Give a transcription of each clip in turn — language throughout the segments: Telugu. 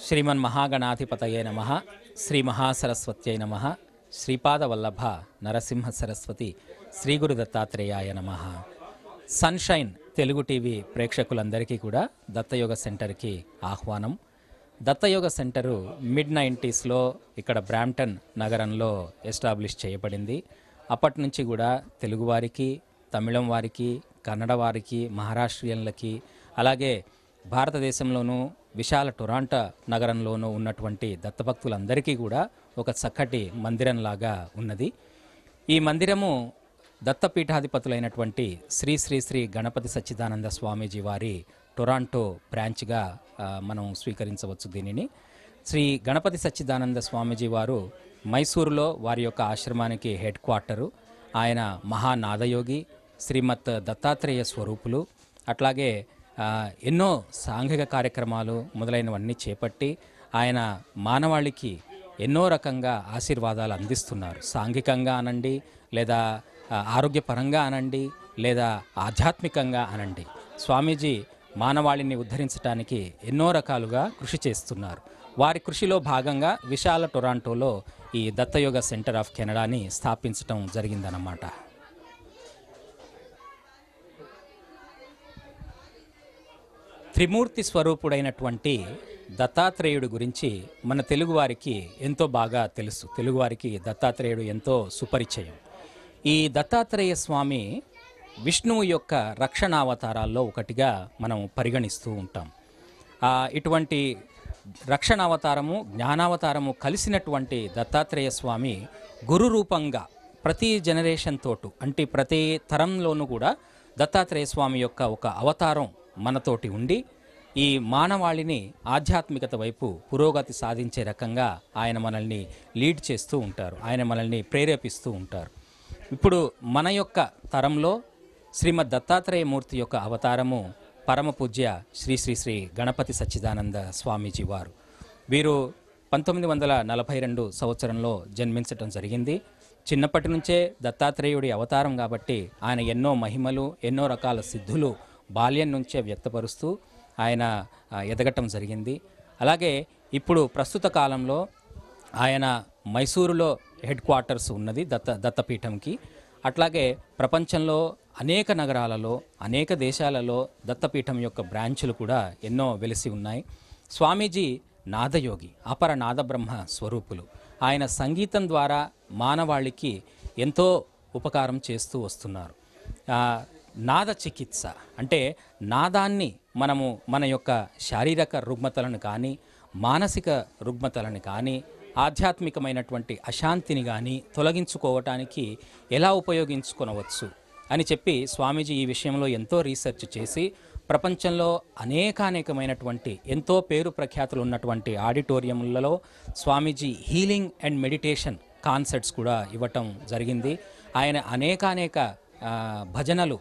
శ్రీమన్మహాగణాధిపతయే నమః. శ్రీ మహాసరస్వత్యై నమః. శ్రీపాదవల్లభ నరసింహ సరస్వతి శ్రీ గురు దత్తాత్రేయాయ నమః. సన్షైన్ తెలుగు టీవీ ప్రేక్షకులందరికీ కూడా దత్తయోగ సెంటర్కి ఆహ్వానం. దత్తయోగ సెంటరు మిడ్-90sలో ఇక్కడ బ్రాంప్టన్ నగరంలో ఎస్టాబ్లిష్ చేయబడింది. అప్పటి నుంచి కూడా తెలుగువారికి, తమిళం వారికి, కన్నడ వారికి, మహారాష్ట్రియన్లకి, అలాగే భారతదేశంలోనూ విశాల టొరాంటో నగరంలోనూ ఉన్నటువంటి దత్తభక్తులందరికీ కూడా ఒక చక్కటి మందిరంలాగా ఉన్నది. ఈ మందిరము దత్తపీఠాధిపతులైనటువంటి శ్రీ శ్రీ శ్రీ గణపతి సచ్చిదానంద స్వామీజీ వారి టొరాంటో బ్రాంచ్గా మనం స్వీకరించవచ్చు దీనిని. శ్రీ గణపతి సచ్చిదానంద స్వామీజీ వారు మైసూరులో వారి యొక్క ఆశ్రమానికి హెడ్ క్వార్టరు. ఆయన మహానాదయోగి, శ్రీమత్ దత్తాత్రేయ స్వరూపులు. అట్లాగే ఎన్నో సాంఘిక కార్యక్రమాలు మొదలైనవన్నీ చేపట్టి ఆయన మానవాళికి ఎన్నో రకంగా ఆశీర్వాదాలు అందిస్తున్నారు. సాంఘికంగా అనండి, లేదా ఆరోగ్యపరంగా అనండి, లేదా ఆధ్యాత్మికంగా అనండి. స్వామీజీ మానవాళిని ఉద్ధరించడానికి ఎన్నో రకాలుగా కృషి చేస్తున్నారు. వారి కృషిలో భాగంగా విశాల టొరాంటోలో ఈ దత్తయోగ సెంటర్ ఆఫ్ కెనడాని స్థాపించడం జరిగిందన్నమాట. త్రిమూర్తి స్వరూపుడైనటువంటి దత్తాత్రేయుడి గురించి మన తెలుగువారికి ఎంతో బాగా తెలుసు. తెలుగువారికి దత్తాత్రేయుడు ఎంతో సుపరిచయం. ఈ దత్తాత్రేయ స్వామి విష్ణువు యొక్క రక్షణావతారాల్లో ఒకటిగా మనం పరిగణిస్తూ ఉంటాం. ఇటువంటి రక్షణావతారము, జ్ఞానావతారము కలిసినటువంటి దత్తాత్రేయ స్వామి గురు రూపంగా ప్రతి జనరేషన్ తోటు, అంటే ప్రతి తరంలోనూ కూడా దత్తాత్రేయ స్వామి యొక్క ఒక అవతారం మనతోటి ఉండి ఈ మానవాళిని ఆధ్యాత్మికత వైపు పురోగతి సాధించే రకంగా ఆయన మనల్ని లీడ్ చేస్తూ ఉంటారు. ఆయన మనల్ని ప్రేరేపిస్తూ ఉంటారు. ఇప్పుడు మన యొక్క తరంలో శ్రీమద్ దత్తాత్రేయ మూర్తి యొక్క అవతారము పరమ పూజ్య శ్రీ శ్రీ శ్రీ గణపతి సచ్చిదానంద స్వామీజీ వారు. వీరు 1942 సంవత్సరంలో జన్మించటం జరిగింది. చిన్నప్పటి నుంచే దత్తాత్రేయుడి అవతారం కాబట్టి ఆయన ఎన్నో మహిమలు, ఎన్నో రకాల సిద్ధులు బాల్యం నుంచే వ్యక్తపరుస్తూ ఆయన ఎదగటం జరిగింది. అలాగే ఇప్పుడు ప్రస్తుత కాలంలో ఆయన మైసూరులో హెడ్ క్వార్టర్స్ ఉన్నది దత్తపీఠంకి. అట్లాగే ప్రపంచంలో అనేక నగరాలలో, అనేక దేశాలలో దత్తపీఠం యొక్క బ్రాంచులు కూడా ఎన్నో వెలిసి ఉన్నాయి. స్వామీజీ నాదయోగి, అపర నాదబ్రహ్మ స్వరూపులు. ఆయన సంగీతం ద్వారా మానవాళికి ఎంతో ఉపకారం చేస్తూ వస్తున్నారు. నాద చికిత్స అంటే నాదాన్ని మనము మన యొక్క శారీరక రుగ్మతలను కానీ, మానసిక రుగ్మతలను కానీ, ఆధ్యాత్మికమైనటువంటి అశాంతిని కానీ తొలగించుకోవటానికి ఎలా ఉపయోగించుకొనవచ్చు అని చెప్పి స్వామీజీ ఈ విషయంలో ఎంతో రీసెర్చ్ చేసి ప్రపంచంలో అనేకానేకమైనటువంటి ఎంతో పేరు ప్రఖ్యాతులు ఉన్నటువంటి ఆడిటోరియంలలో స్వామీజీ హీలింగ్ అండ్ మెడిటేషన్ కాన్సర్ట్స్ కూడా ఇవ్వటం జరిగింది. ఆయన అనేకానేక భజనలు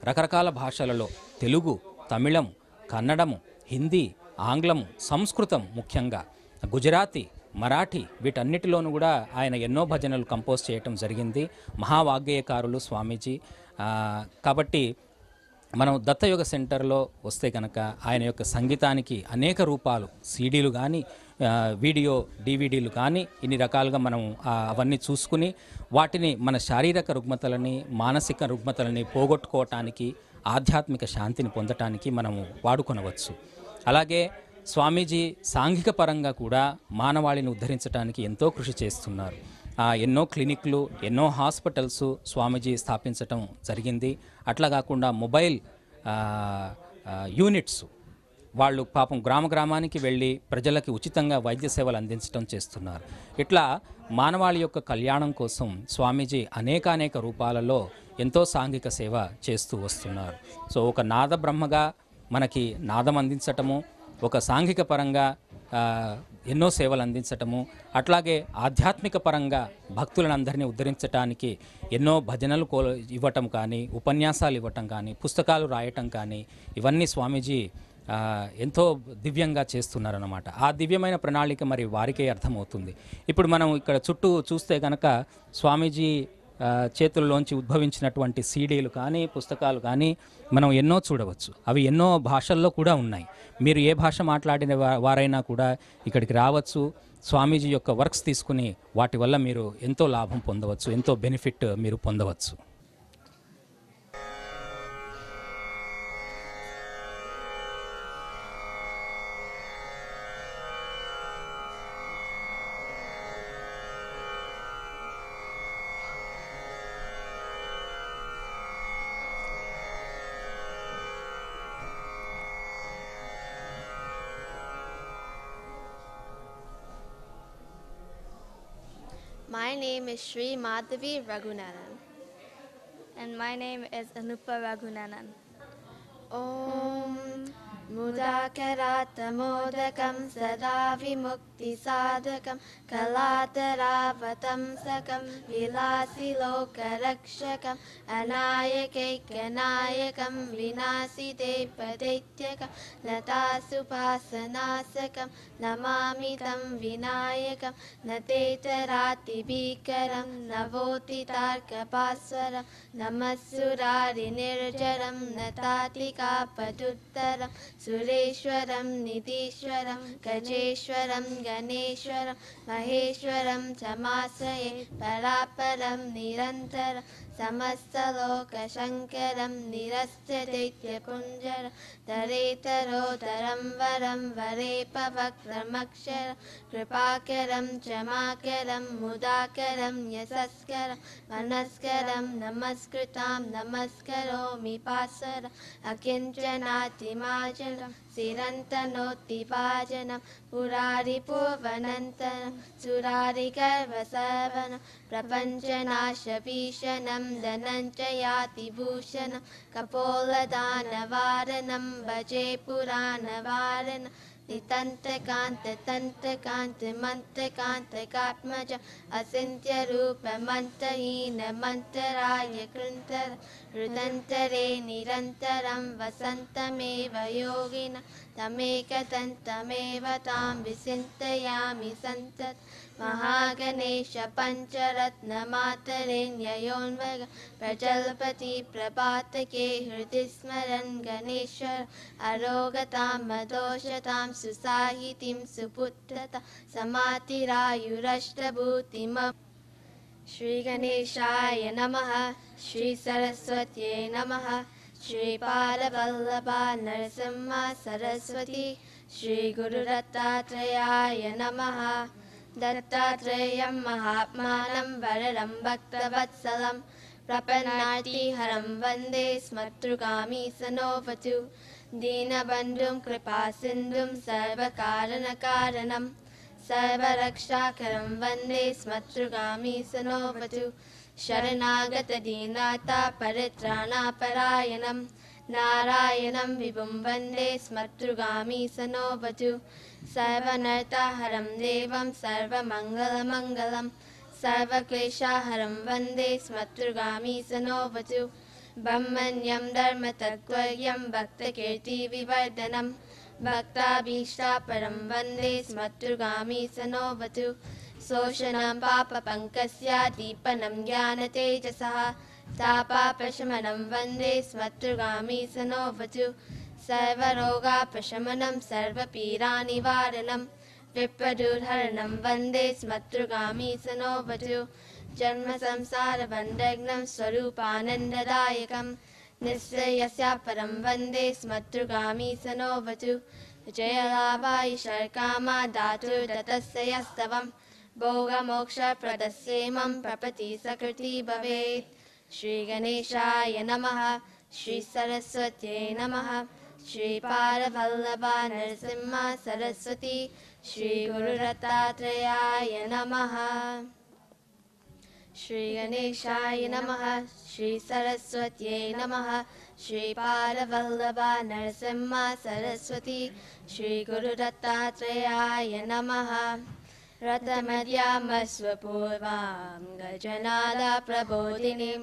రకరకాల భాషలలో తెలుగు, తమిళం, కన్నడము, హిందీ, ఆంగ్లము, సంస్కృతం, ముఖ్యంగా గుజరాతీ, మరాఠీ వీటన్నిటిలోనూ కూడా ఆయన ఎన్నో భజనలు కంపోజ్ చేయటం జరిగింది. మహావాగ్గేయకారులు స్వామీజీ. కాబట్టి మనం దత్తయోగ సెంటర్లో వస్తే కనుక ఆయన యొక్క సంగీతానికి అనేక రూపాలు, సీడీలు కానీ వీడియో డివిడీలు కానీ ఇన్ని రకాలుగా మనం అవన్నీ చూసుకుని వాటిని మన శారీరక రుగ్మతలని, మానసిక రుగ్మతలని పోగొట్టుకోవటానికి, ఆధ్యాత్మిక శాంతిని పొందటానికి మనము వాడుకొనవచ్చు. అలాగే స్వామీజీ సాంఘిక పరంగా కూడా మానవాళిని ఉద్ధరించడానికి ఎంతో కృషి చేస్తున్నారు. ఎన్నో క్లినిక్లు, ఎన్నో హాస్పిటల్స్ స్వామీజీ స్థాపించటం జరిగింది. అట్లా కాకుండా మొబైల్ యూనిట్స్ వాళ్ళు పాపం గ్రామానికి వెళ్ళి ప్రజలకి ఉచితంగా వైద్య సేవలు అందించడం చేస్తున్నారు. ఇట్లా మానవాళి యొక్క కళ్యాణం కోసం స్వామీజీ అనేకానేక రూపాలలో ఎంతో సాంఘిక సేవ చేస్తూ వస్తున్నారు. సో ఒక నాద బ్రహ్మగా మనకి నాదం అందించటము, ఒక సాంఘిక పరంగా ఎన్నో సేవలు అందించటము, అట్లాగే ఆధ్యాత్మిక పరంగా భక్తులను అందరినీ ఉద్ధరించడానికి ఎన్నో భజనలు ఇవ్వటం కానీ, ఉపన్యాసాలు ఇవ్వటం కానీ, పుస్తకాలు రాయటం కానీ ఇవన్నీ స్వామీజీ ఎంతో దివ్యంగా చేస్తున్నారన్నమాట. ఆ దివ్యమైన ప్రణాళిక మరి వారికే అర్థమవుతుంది. ఇప్పుడు మనం ఇక్కడ చుట్టూ చూస్తే కనుక స్వామీజీ చేతుల్లోంచి ఉద్భవించినటువంటి సీడీలు కానీ, పుస్తకాలు కానీ మనం ఎన్నో చూడవచ్చు. అవి ఎన్నో భాషల్లో కూడా ఉన్నాయి. మీరు ఏ భాష మాట్లాడిన వారైనా కూడా ఇక్కడికి రావచ్చు, స్వామీజీ యొక్క వర్క్స్ తీసుకుని వాటి వల్ల మీరు ఎంతో లాభం పొందవచ్చు, ఎంతో బెనిఫిట్ మీరు పొందవచ్చు. My name is Sri Madhavi Raghunanan. And my name is Anupa Raghunanan. Om Mudakarattamodakam Sada Vimukti Sadakam Kalataravatamsakam Vilasi Lokarakshakam Anayakaikanayakam Vinasite Padaityakam Natasuphasanasakam Namami Tam Vinayakam Natetarati Bhikaram Navotitarkapaswaram Namasurari Nirjaram Natatika Paduttaram Sureshwaram Nidishwaram Gajeshwaram Ganeshwaram Maheshwaram Chamasaye Paraparam Nirantaram Samastaloka Shankaram Nirastaditya Punjaram Daretaro Varam Varepavakramakshara Kripakaram Chamakaram Mudakaram Yasaskaram Manaskaram Namaskritam Namaskaromi Pasara Akinjanati Majanam Sirantanoti Vajanam Purari Purvanantanam Surari Garvasavanam Prapanjanasha Vishanam Dhananjayati Bhushanam Kapoladhanavaranam Bhaje Puranavaranam Nitantakanta Tantakanta Mantakanta Katmaja Asintya Rupa Mantahina Mantaraya Krintara Rudantare Nirantaram Vasantameva Yogina Tameka Tantameva Tam Visintayami Santat Mahaganesha Pancharatna Matarinya Yonvaga Prajalpati Prabhatake Hridismaran Ganeshwar Arogatam Madoshatam Susahitim Suputrata Samatirayu Shri Ganeshaya Namaha Shri Saraswatye Namaha Shri Padavallabha Narasimha Saraswati Shri Guru Dattatreya Namaha Dattattreyam Mahatmanam Vararam Bhaktavatsalam Prapanarti Haram Vande Smatrugami Sanovatu Dinabandhum Kripasindhum Sarvakaranakaranam सर्वरक्षाकरं वन्दे स्मतृगामी सनोवतु शरणागतदीनाता परित्राणापरायणं नारायणं विभुं वन्दे स्मतृगामी सनोवतु सर्वनर्ताहरं देवं सर्वमङ्गलमङ्गलं सर्वक्लेशाहरं वन्दे स्मतृगामी सनोवतु ब्रह्मण्यं धर्मतत्त्वज्ञं भक्तकीर्तिविवर्धनं भक्ताभीष्टापरं वन्दे स्मतृगामी सनोवतु शोषणं पापपङ्कस्य दीपनं ज्ञानतेजसः तापापशमनं वन्दे स्मतृगामी सनोवतु सर्वरोगापशमनं सर्वपीडानिवारणं विप्रदुर्हरणं वन्दे स्मतृगामी सनोवतु जन्मसंसारबन्धघ्नं स्वरूपानन्ददायकं निःश्रेयस्यापरं वन्दे स्मतृगामी सनोवतु जयलाभाय शर्कामा धातुर्दत्तस्य यस्तवं भोगमोक्षप्रदस्येमं प्रपति सकृति भवेत् श्रीगणेशाय नमः श्रीसरस्वत्यै नमः श्रीपारवल्लभा नरसिंह सरस्वती श्रीगुरुदत्तात्रेयाय नमः श्रीगणेशाय नमः श्रीसरस्वत्यै नमः श्रीपारवल्लभा नरसिंह सरस्वती श्रीगुरुदत्तात्रेयाय नमः रथमध्यामस्वपूर्वां गजनादा प्रबोधिनीं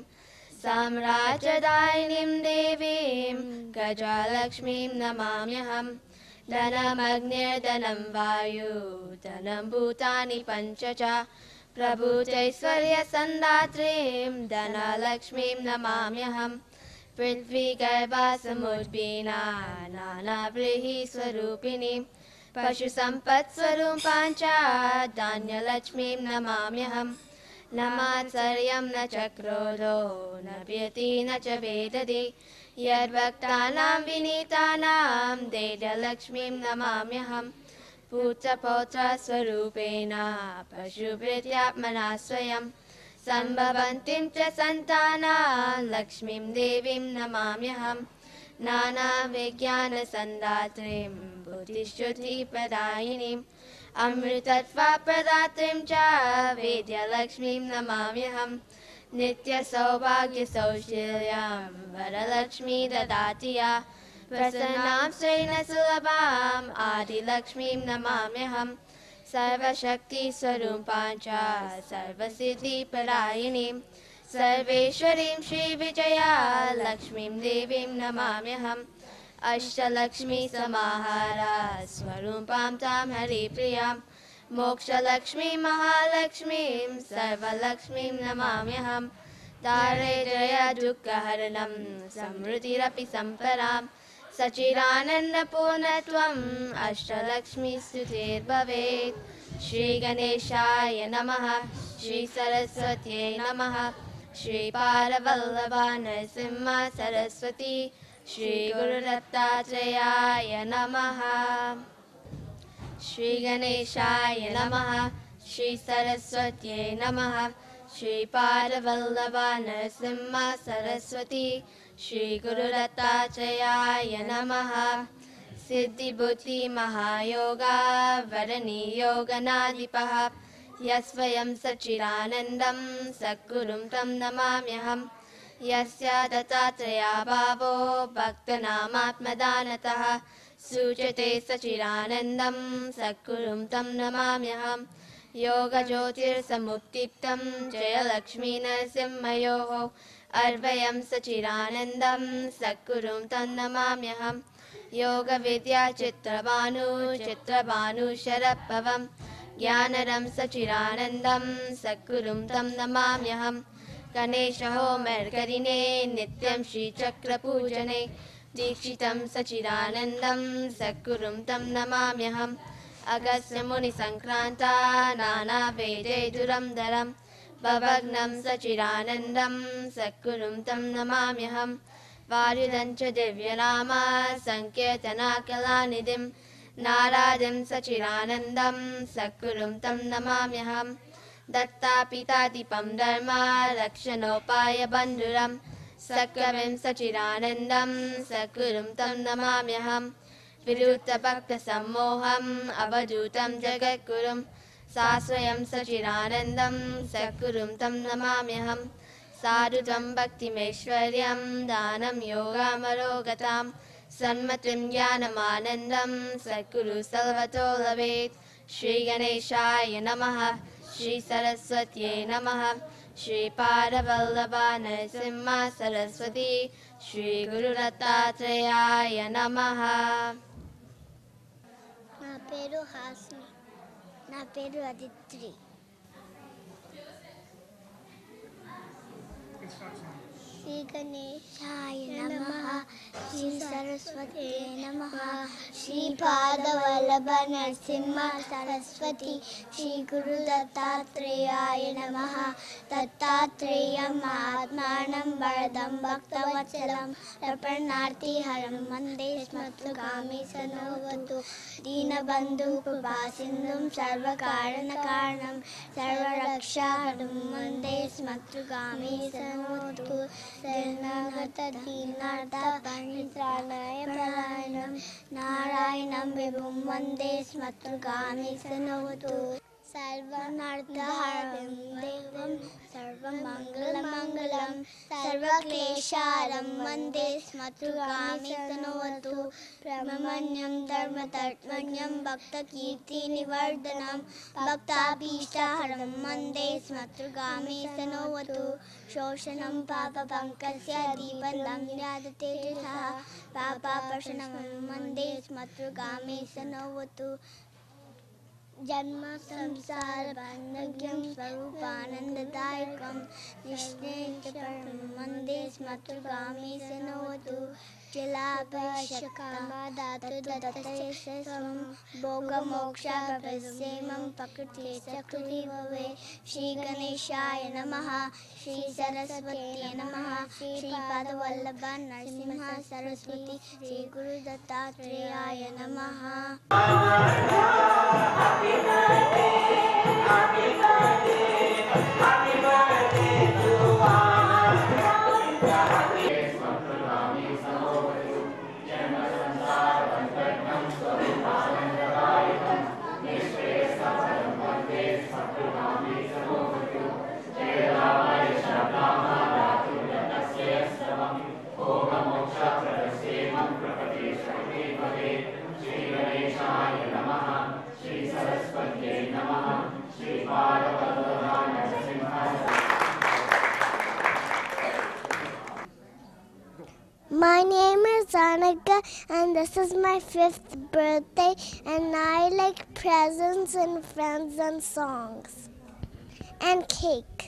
साम्राज्यदायिनीं देवीं गजालक्ष्मीं नमाम्यहं धनमग्निर्धनं वायु धनं भूतानि पञ्च च प्रभूतैश्वर्यसन्दात्रीं धनलक्ष्मीं नमाम्यहं पृथ्वीगर्भासमुद्भीना नानाव्रीहिस्वरूपिणीं पशुसम्पत्स्वरूपां च धान्यलक्ष्मीं नमाम्यहं न मात्सर्यं न च क्रोधो न प्रीति न च वेदति यद्भक्तानां विनीतानां देयलक्ष्मीं नमाम्यहं पुत्रपौत्रस्वरूपेण पशुभृत्यात्मना स्वयं सम्भवन्तीं च सन्तानां लक्ष्मीं देवीं नमाम्यहं नानाविज्ञानसन्दात्रीं बुद्धिश्रुतिप्रदायिनीम् अमृतत्वप्रदात्रीं च वेद्यलक्ष्मीं नमाम्यहं नित्यसौभाग्यसौशील्यां वरलक्ष्मी ददाति या प्रसन्नां श्रीनसुलभाम् आदिलक्ष्मीं नमाम्यहं सर्वशक्तिस्वरूपां च सर्वसिद्धिप्रदायिनीं सर्वेश्वरीं श्रीविजया लक्ष्मीं देवीं नमाम्यहम् अष्टलक्ष्मीसमाहारा स्वरूपां तां हरिप्रियां मोक्षलक्ष्मीं महालक्ष्मीं सर्वलक्ष्मीं नमाम्यहं दारिद्र्यदुःखहरणं समृद्धिरपि सम्परां सच्चिदानन्दपूर्णत्वम् अष्टलक्ष्मीस्तुतिर्भवेत् श्रीगणेशाय नमः श्रीसरस्वत्यै नमः श्रीपारवल्लभा नरसिंह सरस्वती श्रीगुरुदत्तात्रेयाय नमः श्रीगणेशाय नमः श्रीसरस्वत्यै नमः श्रीपारवल्लभा नरसिंह सरस्वती श्रीगुरुदत्तात्रेयाय नमः सिद्धिबुद्धिमहायोगा वरनियोगनाधिपः यस्वयं सच्चिदानन्दं सद्गुरुं तं नमाम्यहम् यस्य दत्तात्रेयाभावो भक्तनामात्मदानतः सूचते सच्चिदानन्दं सद्गुरुं तं नमाम्यहं योगज्योतिर्समुत्थितं जयलक्ष्मी नरसिंहयोः अर्वयं सच्चिदानन्दं सद्गुरुं तं नमाम्यहं योगविद्याचित्रभानुशरभवं ज्ञानदं सच्चिदानन्दं सद्गुरुं तं नमाम्यहं गणेशहोमर्करिणे नित्यं श्रीचक्रपूजने दीक्षितं सच्चिदानन्दं सद्गुरुं तं नमाम्यहम् अगस्त्यमुनिसङ्क्रान्ता नानावेदे दुरन्दरं भवग्नं सच्चिदानन्दं सद्गुरुं तं नमाम्यहं वारिदं च दिव्यनामा सङ्कीर्तनाकलानिधिं नारादिं सच्चिदानन्दं सद्गुरुं तं नमाम्यहम् दत्तापितादीपं धर्मा रक्षणोपायबन्धुरं सकविं सच्चिदानन्दं सद्गुरुं तं नमाम्यहं विरुद्धभक्तसम्मोहम् अवधूतं जगद्गुरुं साश्रयं सचिदानन्दं सद्गुरुं तं नमाम्यहं साधुतं भक्तिमैश्वर्यं दानं योगामरोगतां सन्मतिं ज्ञानमानन्दं सद्गुरु सर्वतो लभेत् श्रीगणेशाय नमः श्रीसरस्वत्यै नमः श्रीपादवल्लभा नरसिंह सरस्वती श्रीगुरुदत्तात्रेयाय नमः. నా పేరు హాస్ని. నా పేరు అదిత్రి. శ్రీ గణేశాయ నమః శ్రీ సరస్వతే నమః శ్రీ పాదవల్లభ నరసింహ సరస్వతి శ్రీ గురు దత్తాత్రేయాయ నమః. దత్తాత్రేయం మహాత్మానం వరదం భక్తవత్సలం ప్రపన్నార్తిహరం వందే స్మృతగామి సనోవతు దీనబంధు కృపాసింధుం సర్వకారణకారణం సర్వరక్షాహరం వందే స్మృతగామి సనోవతు శరణాగత దీనార్థ పరిత్రాణాయ పరాయణం నారాయణం విభుం వందే స్మృతగామి సనోవతు సర్వనర్థహరం దేవం సర్వమంగళమంగళం సర్వక్లేశారం వందే స్మృతగామి సనోవతు బ్రహ్మణ్యం ధర్మతత్వజ్ఞం భక్తకీర్తినివర్ధనం భక్తాభీష్టహరం వందే స్మృతగామి సనోవతు శోషణం పాపపంకస్య దీపనం నిరాదతే సహ పాపపశనం వందే స్మృతగామి సనోవతు జన్మ సంసార బంధగ్యం స్వరూపానందదాయకం నిశ్చయం వందే స్మృతగామి సనోవతు జలాభయశకామదాతు దత్తేశం భోగమోక్షాభ్యసేమం ప్రకృతి సకృతి భవే. శ్రీ గణేశాయ నమః శ్రీ సరస్వత్యై నమః శ్రీ పాదవల్లభ నరసింహ సరస్వతి శ్రీ గురు దత్తాత్రేయాయ నమః. My name is Annika and this is my 5th birthday and I like presents and friends and songs and cake.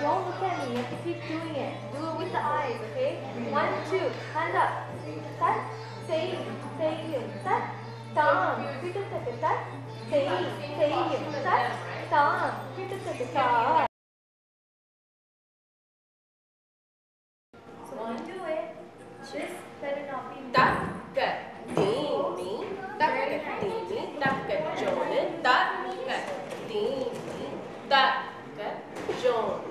Don't look at me. You have to keep doing it. Do it with the eyes, okay? 1, 2, hands up. Cut. Say. Cut. Down. Cut. Say. Cut. Down. Cut. So when you do it, this better not be. Duck, Dini, duck, Dini, duck, Jordan, duck, Dini, duck, Jordan.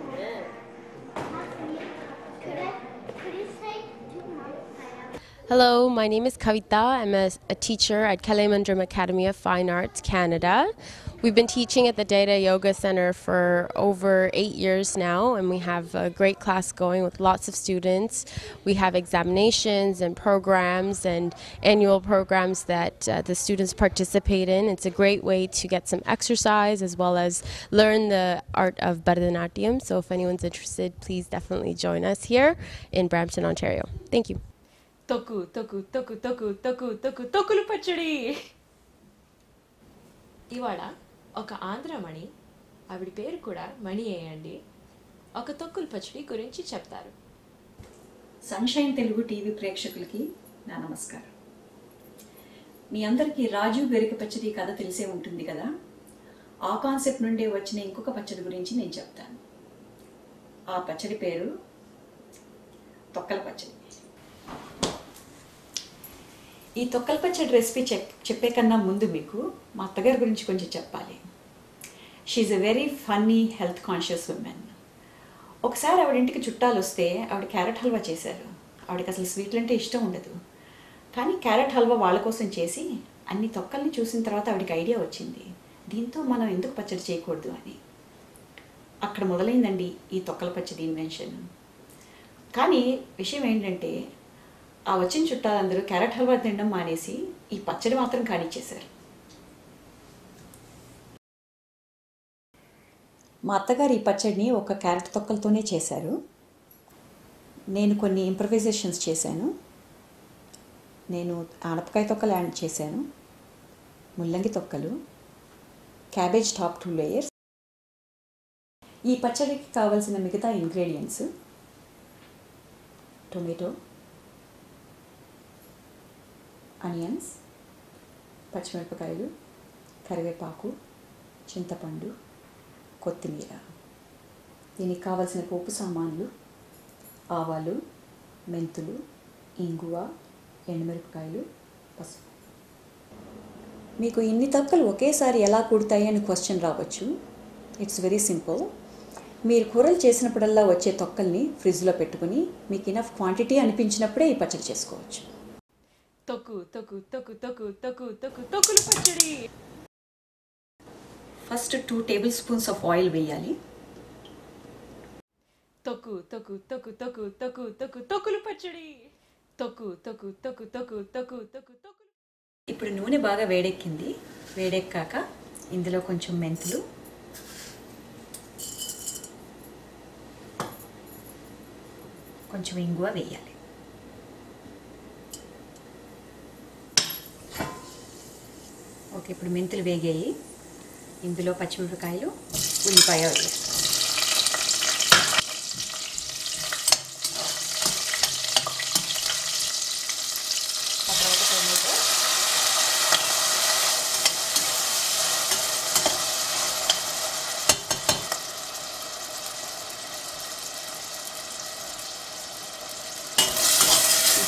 Hello, my name is Kavita. I'm a teacher at Kalemandram Academy of Fine Arts, Canada. We've been teaching at the Data Yoga Center for over 8 years now, and we have a great class going with lots of students. We have examinations and programs and annual programs that the students participate in. It's a great way to get some exercise as well as learn the art of Bharatanatyam. So if anyone's interested, please definitely join us here in Brampton, Ontario. Thank you. తొక్కులు పచ్చడి. ఇవాళ ఒక ఆంధ్రమణి, ఆవిడ పేరు కూడా మణి వేయండి, ఒక తొక్కుల పచ్చడి గురించి చెప్తారు. సన్షైన్ తెలుగు టీవీ ప్రేక్షకులకి నా నమస్కారం. మీ అందరికీ రాజు గరిక పచ్చడి కథ తెలిసే ఉంటుంది కదా. ఆ కాన్సెప్ట్ నుండే వచ్చిన ఇంకొక పచ్చడి గురించి నేను చెప్తాను. ఆ పచ్చడి పేరు తొక్కల పచ్చడి. ఈ తొక్కల పచ్చడి రెసిపీ చెప్పే కన్నా ముందు మీకు మా అత్తగారి గురించి కొంచెం చెప్పాలి. She's a very funny health conscious women. ఒకసారి ఆవిడ ఇంటికి చుట్టాలు వస్తే ఆవిడ క్యారెట్ హల్వా చేశారు. ఆవిడకి అసలు స్వీట్లు అంటే ఇష్టం ఉండదు. కానీ క్యారెట్ హల్వా వాళ్ళ కోసం చేసి అన్ని తొక్కల్ని చూసిన తర్వాత ఆవిడకి ఐడియా వచ్చింది, దీంతో మనం ఎందుకు పచ్చడి చేయకూడదు అని. అక్కడ మొదలైందండి ఈ తొక్కల పచ్చడి ఇన్వెన్షన్. కానీ విషయం ఏంటంటే ఆ వచ్చిన చుట్టాలందరూ క్యారెట్ హల్వా తినడం మానేసి ఈ పచ్చడి మాత్రం కానిచ్చేశారు. మా అత్తగారు ఈ పచ్చడిని ఒక క్యారెట్ తొక్కలతోనే చేశారు. నేను కొన్ని ఇంప్రవైజేషన్స్ చేశాను. నేను ఆనపకాయ తొక్కలు యాడ్ చేశాను, ముల్లంగి తొక్కలు, క్యాబేజ్ టాప్ 2 లేయర్స్. ఈ పచ్చడికి కావలసిన మిగతా ఇంగ్రీడియంట్స్ టొమాటో, ఆనియన్స్, పచ్చిమిరపకాయలు, కరివేపాకు, చింతపండు, కొత్తిమీర. దీనికి కావలసిన పోపు సామాన్లు ఆవాలు, మెంతులు, ఇంగువ, ఎండుమిరపకాయలు, పసుపు. మీకు ఇన్ని తొక్కలు ఒకేసారి ఎలా కుడతాయి అని క్వశ్చన్ రావచ్చు. It's very simple. మీరు కూరలు చేసినప్పుడల్లా వచ్చే తొక్కల్ని ఫ్రిడ్జ్లో పెట్టుకుని మీకు ఇనఫ్ క్వాంటిటీ అనిపించినప్పుడే ఈ పచ్చడి చేసుకోవచ్చు. తొక్కులు పచ్చడి. First 2 table spoons of oil వేయాలి. తొక్కులు పచ్చడి. తొక్కు. ఇప్పుడు నూనె బాగా వేడెక్కింది. వేడెక్కాక ఇందులో కొంచెం మెంతులు, కొంచెం ఇంగువ వేయాలి. ఓకే, ఇప్పుడు మెంతులు వేగాయి. ఇందులో పచ్చిమిరపకాయలు, ఉల్లిపాయ వేయాలి.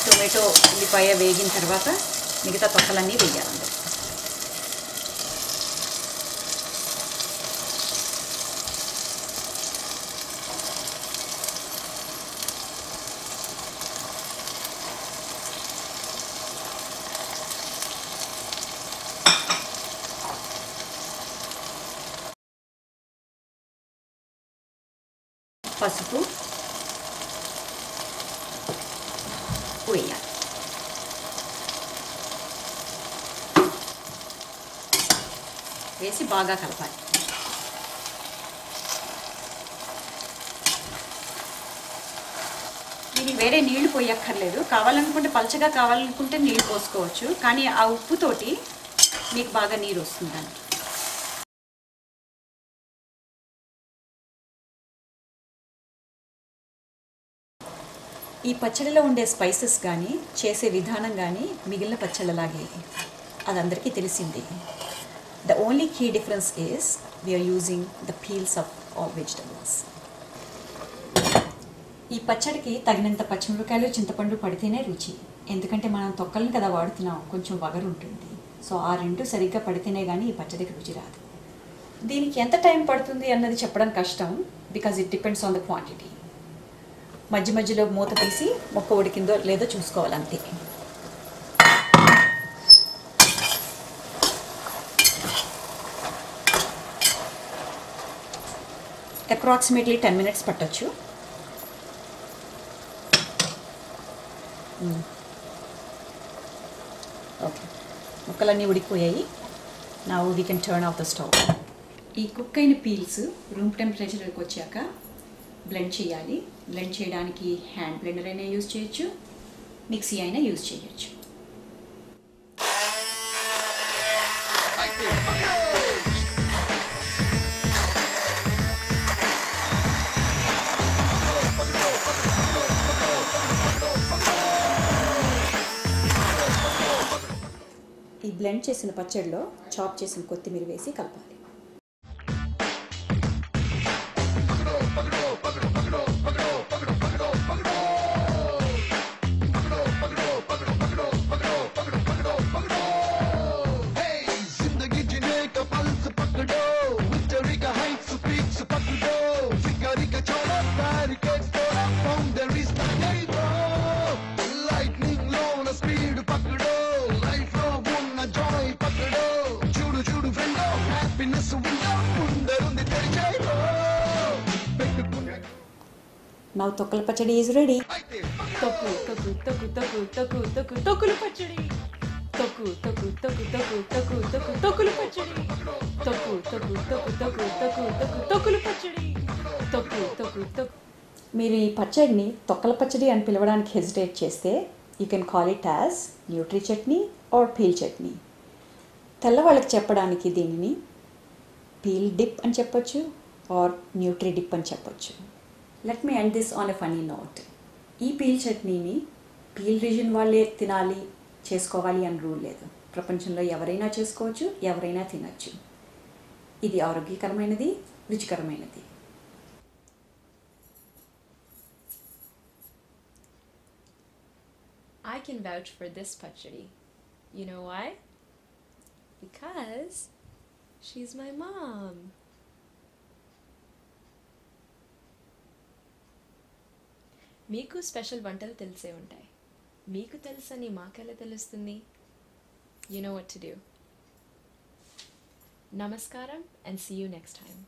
టొమాటో, ఉల్లిపాయ వేగిన తర్వాత మిగతా తొక్కలన్నీ వేయాలి. పసుపు వేయాలి. వేసి బాగా కలపాలి. దీనికి వేరే నీళ్లు పోయక్కర్లేదు. కావాలనుకుంటే పలచగా కావాలనుకుంటే నీళ్ళు పోసుకోవచ్చు. కానీ ఆ ఉప్పుతోటి మీకు బాగా నీరు వస్తుందండి. ఈ పచ్చడిలో ఉండే స్పైసెస్ కానీ చేసే విధానం కానీ మిగిలిన పచ్చళ్ళలాగే అది అందరికీ తెలిసింది. The only key difference is we are using the peels of all vegetables. ఈ పచ్చడికి తగినంత పచ్చిమిరపకాయలు, చింతపండు పడితేనే రుచి. ఎందుకంటే మనం తొక్కల్ని కదా వాడుతున్నాం, కొంచెం వగరు ఉంటుంది. సో ఆ రెండు సరిగ్గా పడితేనే కానీ ఈ పచ్చడికి రుచి రాదు. దీనికి ఎంత టైం పడుతుంది అన్నది చెప్పడం కష్టం, because it depends on the quantity. మధ్య మధ్యలో మూత తీసి మొక్క ఉడికిందో లేదో చూసుకోవాలంతే. అప్రాక్సిమేట్లీ 10 minutes పట్టొచ్చు. ఓకే, ముక్కలన్నీ ఉడికిపోయాయి. Now we can turn off the stove. ఈ కుక్ అయిన పీల్స్ రూమ్ టెంపరేచర్కి వచ్చాక బ్లెండ్ చేయాలి. బ్లెండ్ చేయడానికి హ్యాండ్ బ్లెండర్ అయినా యూజ్ చేయొచ్చు, మిక్సీ అయినా యూజ్ చేయొచ్చు. ఈ బ్లెండ్ చేసిన పచ్చడిలో చాప్ చేసిన కొత్తిమీర వేసి కలపాలి. నౌ తొక్కల పచ్చడి ఈజ్ రెడీ. తొక్కు తొక్కు తొక్కు తొక్కు తొక్కు తొక్కు తొక్కులు పచ్చడి. తొక్కు తొక్కు తొక్కు తొక్కు తొక్కు తొక్కు తొక్కులు పచ్చడి. తొక్కు తొక్కు తొక్కు తొక్కు తొక్కు తొక్కు తొక్కులు పచ్చడి. తొక్కు తొక్కు తొక్కు. మీరు ఈ పచ్చడిని తొక్కల పచ్చడి అని పిలవడానికి హెజిటేట్ చేస్తే you can call it as nutri chutney or peel chutney. తెల్లవాళ్ళకి చెప్పడానికి దీనిని పీల్ డిప్ అని చెప్పొచ్చు ఆర్ న్యూట్రీ డిప్ అని చెప్పొచ్చు. Let me end this on a funny note. ఈ పీల్ చట్నీని పీల్ రీజన్ వాళ్ళే తినాలి, చేసుకోవాలి అని రూల్ లేదు. ప్రపంచంలో ఎవరైనా చేసుకోవచ్చు, ఎవరైనా తినచ్చు. ఇది ఆరోగ్యకరమైనది, రుచికరమైనది. I can vouch for this pachadi. You know why? Because she's my mom. మీకు స్పెషల్ వంటలు తెలిసే ఉంటాయి. మీకు తెలుసని మాకెలా తెలుస్తుంది? You know what to do. Namaskaram and see you next time.